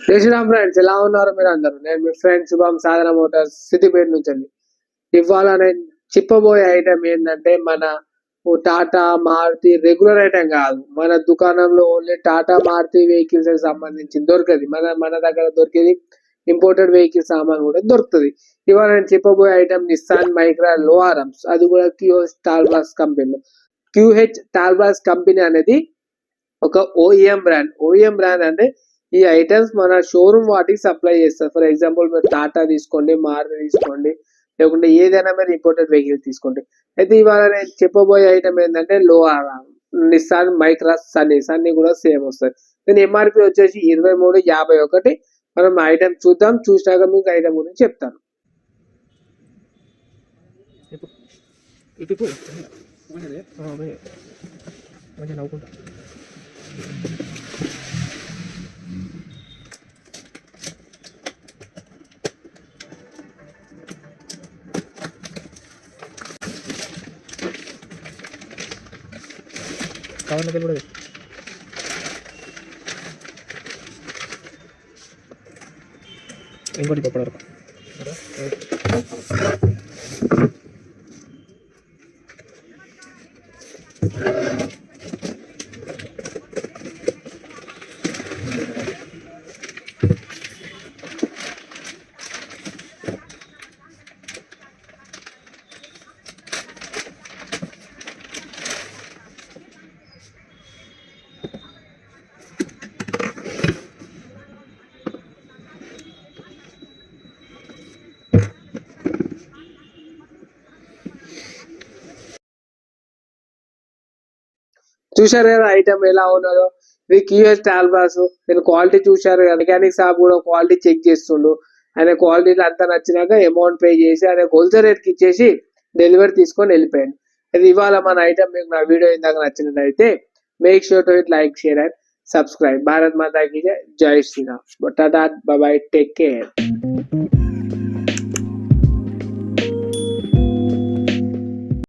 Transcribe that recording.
Sriram friends, ఎలా ఉన్నారు మీరు అందరూ? నేను మీ ఫ్రెండ్ శుభం, సాధన మోటార్స్, సిద్దిపేట నుంచి అండి. ఇవాళ నేను చెప్పబోయే ఐటమ్ ఏంటంటే మన టాటా మారుతి రెగ్యులర్ ఐటమ్ కాదు. మన దుకాణంలో ఓన్లీ టాటా మారుతి వెహికల్స్ సంబంధించి దొరకదు. మన దగ్గర దొరికేది ఇంపోర్టెడ్ వెహికల్ సామాన్ కూడా దొరుకుతుంది. ఇవాళ నేను చెప్పబోయే ఐటమ్ నిస్సాన్ మైక్రా లో ఆర్మ్స్, అది కూడా క్యూహెచ్ టాల్బాస్ కంపెనీలో. క్యూహెచ్ టాల్బాస్ కంపెనీ అనేది ఒక ఓఈఎం బ్రాండ్ అంటే ఈ ఐటమ్స్ మన షోరూమ్ వాటికి సప్లై చేస్తారు. ఫర్ ఎగ్జాంపుల్ మీరు టాటా తీసుకోండి, మారుతి తీసుకోండి, లేకుంటే ఏదైనా మీరు ఇంపోర్టెడ్ వెహికల్ తీసుకోండి. అయితే ఇవాళ నేను చెప్పబోయే ఐటమ్ ఏంటంటే లోహారా నిస్సాన్ మైక్రా సన్నీ కూడా సేమ్ వస్తుంది. దీని ఎంఆర్పి వచ్చేసి 23,51. మనం ఐటమ్ చూద్దాం, చూసినాక మీకు ఐటమ్ గురించి చెప్తాను. కవర్లకి కూడా ఇంకోటి ఇప్పటి వరకు చూశారు కదా ఐటమ్ ఎలా ఉన్నదో. ఇది క్యూఎస్ టాల్బాస్. నేను క్వాలిటీ చూశారు కదా, మెకానిక్ షాప్ కూడా క్వాలిటీ చెక్ చేస్తుండు. ఆయన క్వాలిటీలో అంతా నచ్చినాక అమౌంట్ పే చేసి ఆయన హోల్సేల్ రేట్కి ఇచ్చేసి డెలివరీ తీసుకొని వెళ్ళిపోయాడు. అది ఇవాళ మన ఐటమ్ మీకు నా వీడియో ఇందాక నచ్చినట్లయితే make sure to hit like, share and subscribe. Bharat Mata కీ జై, జై Shriram. Tata, bye bye, take care.